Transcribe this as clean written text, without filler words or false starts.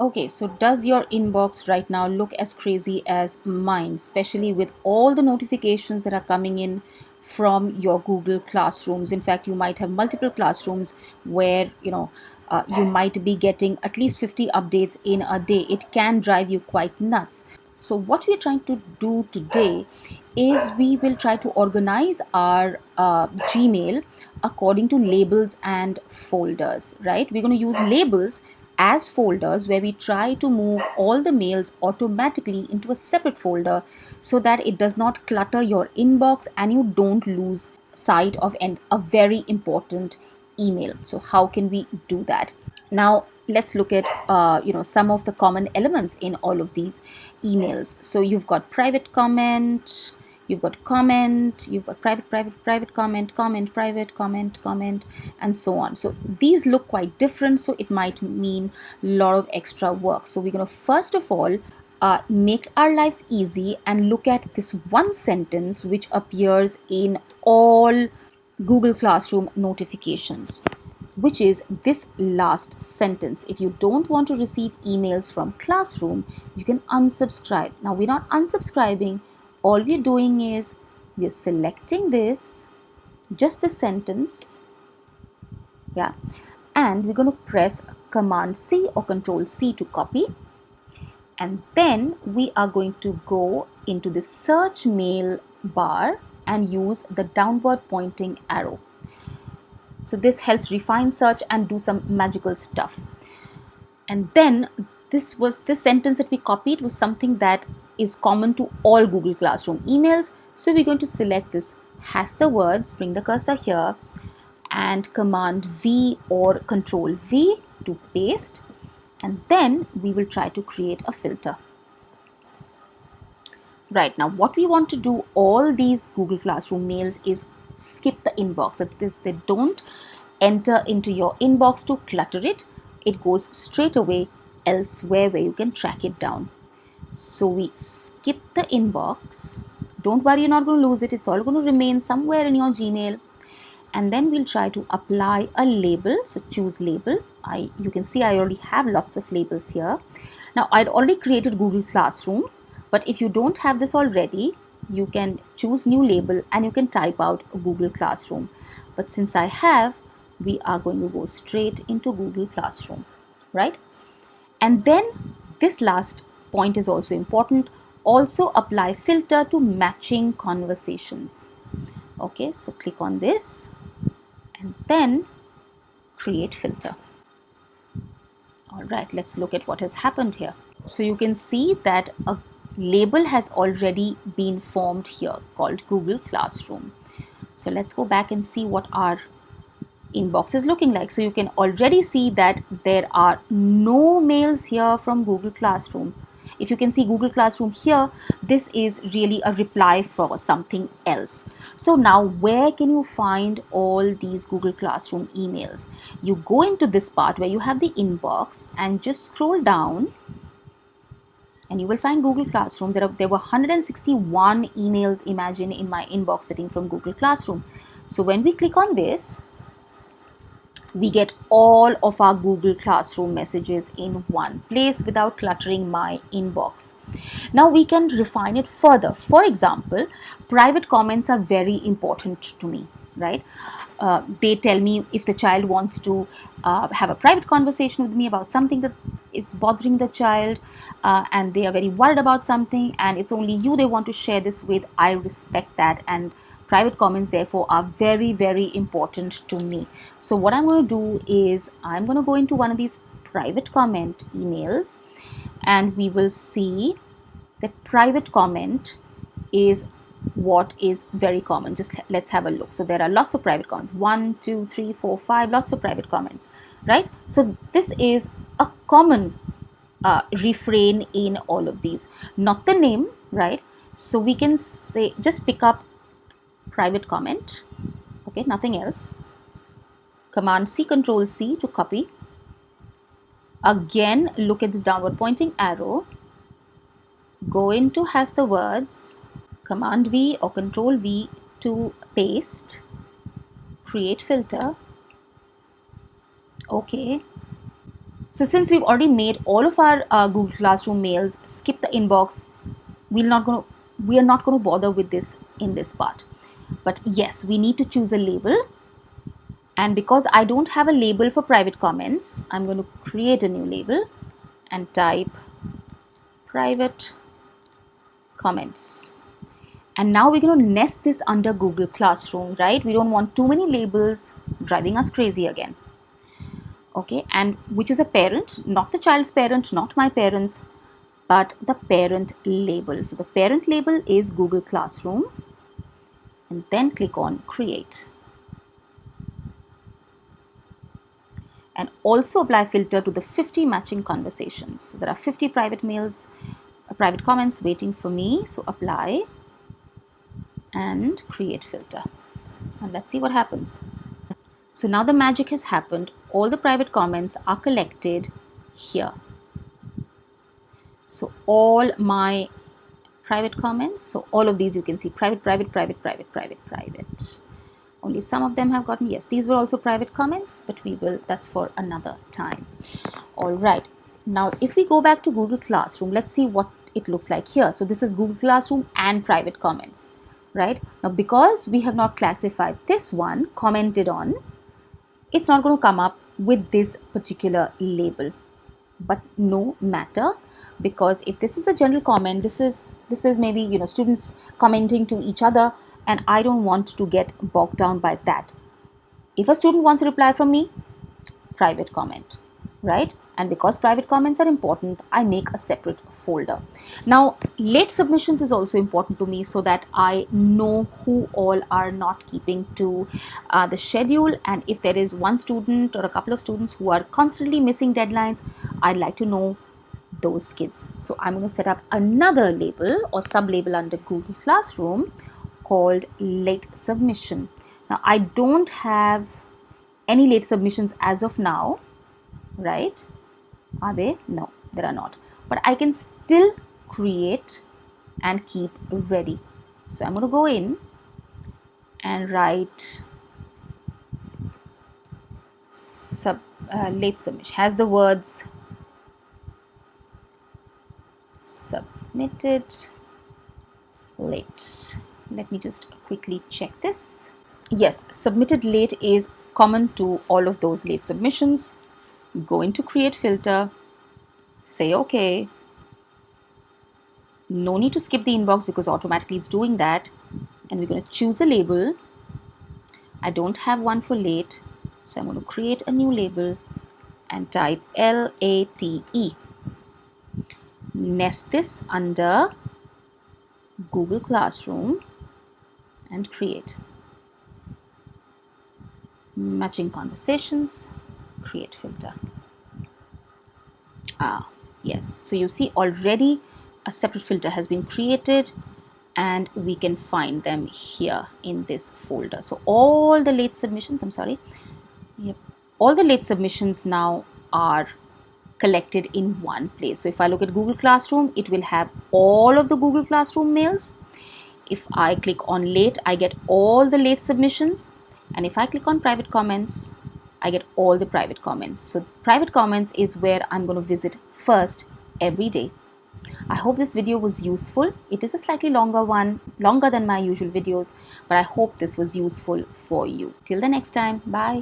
Okay, so does your inbox right now look as crazy as mine, especially with all the notifications that are coming in from your Google Classrooms? In fact, you might have multiple classrooms where, you might be getting at least 50 updates in a day. It can drive you quite nuts. So, what we're trying to do today is we will try to organize our Gmail according to labels and folders, right? We're going to use labels as folders where we try to move all the mails automatically into a separate folder so that it does not clutter your inbox and you don't lose sight of a very important email. So how can we do that? Now let's look at some of the common elements in all of these emails. So you've got private comment, you've got comment, you've got private comment, comment, private comment, comment, and so on. So these look quite different, so it might mean a lot of extra work. So we're going to first of all make our lives easy and look at this one sentence which appears in all Google Classroom notifications, which is this last sentence. If you don't want to receive emails from Classroom, you can unsubscribe. Now, we're not unsubscribing. All we're doing is we're selecting this, just the sentence, yeah, and we're going to press Command C or Control C to copy. And then we are going to go into the search mail bar and use the downward pointing arrow. So this helps refine search and do some magical stuff. And then this sentence that we copied was something that is common to all Google Classroom emails. So we're going to select this has the words, bring the cursor here, and Command V or Control V to paste. And then we will try to create a filter. Right, now what we want to do all these Google Classroom mails is skip the inbox. That is, they don't enter into your inbox to clutter it. It goes straight away elsewhere where you can track it down. So we skip the inbox. Don't worry, you're not going to lose it. It's all going to remain somewhere in your Gmail. And then we'll try to apply a label. So choose label. You can see I already have lots of labels here. Now I'd already created Google Classroom, but if you don't have this already, you can choose new label and you can type out Google Classroom. But since I have, we are going to go straight into Google Classroom, right? And then this last point is also important. Also apply filter to matching conversations. Okay, so click on this and then create filter. All right, let's look at what has happened here. So you can see that a label has already been formed here called Google Classroom. So let's go back and see what our inbox is looking like. So you can already see that there are no mails here from Google Classroom. If you can see Google Classroom here, this is really a reply for something else. So now where can you find all these Google Classroom emails? You go into this part where you have the inbox and just scroll down and you will find Google Classroom. There were 161 emails, imagine, in my inbox sitting from Google Classroom. So when we click on this, we get all of our Google Classroom messages in one place without cluttering my inbox. Now we can refine it further. For example, private comments are very important to me, right? They tell me if the child wants to have a private conversation with me about something that is bothering the child, and they are very worried about something and it's only you they want to share this with. I respect that, and private comments therefore are very, very important to me. So what I'm going to do is I'm going to go into one of these private comment emails and we will see that private comment is what is very common. Just let's have a look. So there are lots of private comments, 1, 2, 3, 4, 5, lots of private comments, right? So this is a common refrain in all of these, not the name, right? So we can say just pick up private comment, okay, nothing else. Command C, Control C to copy. Again, look at this downward pointing arrow. Go into has the words, Command V or Control V to paste. Create filter. Okay. So since we've already made all of our Google Classroom mails skip the inbox, we are not going to bother with this in this part. But yes, we need to choose a label. And because I don't have a label for private comments, I'm going to create a new label and type private comments. And now we're going to nest this under Google Classroom, right? We don't want too many labels driving us crazy again. Okay, and which is a parent, not the child's parent, not my parents, but the parent label. So the parent label is Google Classroom, and then click on create. And also apply filter to the 50 matching conversations. So there are 50 private mails, private comments waiting for me. So apply and create filter. And let's see what happens. So now the magic has happened. All the private comments are collected here. So all my private comments, so all of these you can see private, private, private, private, private, private. Only some of them have gotten, yes, these were also private comments, but that's for another time. All right, now if we go back to Google Classroom, let's see what it looks like here. So this is Google Classroom and private comments, right? Now because we have not classified this one commented on, it's not going to come up with this particular label. But no matter, because if this is a general comment, this is maybe students commenting to each other, and I don't want to get bogged down by that. If a student wants a reply from me, private comment, right? And because private comments are important, I make a separate folder. Now late submissions is also important to me, so that I know who all are not keeping to the schedule, and if there is one student or a couple of students who are constantly missing deadlines, I'd like to know those kids. So I'm going to set up another label or sub label under Google Classroom called late submission. Now I don't have any late submissions as of now, right? Are they? No, there are not. But I can still create and keep ready. So I'm going to go in and write late submission. Has the words submitted late. Let me just quickly check this. Yes, submitted late is common to all of those late submissions. Go into create filter, say okay. No need to skip the inbox because automatically it's doing that. And we're going to choose a label. I don't have one for late, so I'm going to create a new label and type LATE. Nest this under Google Classroom and create. Matching conversations, create filter. Yes, so you see already a separate filter has been created, and we can find them here in this folder. So all the late submissions, all the late submissions now are collected in one place. So if I look at Google Classroom, it will have all of the Google Classroom mails. If I click on late, I get all the late submissions, and if I click on private comments, I get all the private comments. So private comments is where I'm going to visit first every day. I hope this video was useful. It is a slightly longer one, longer than my usual videos, but I hope this was useful for you. Till the next time, bye.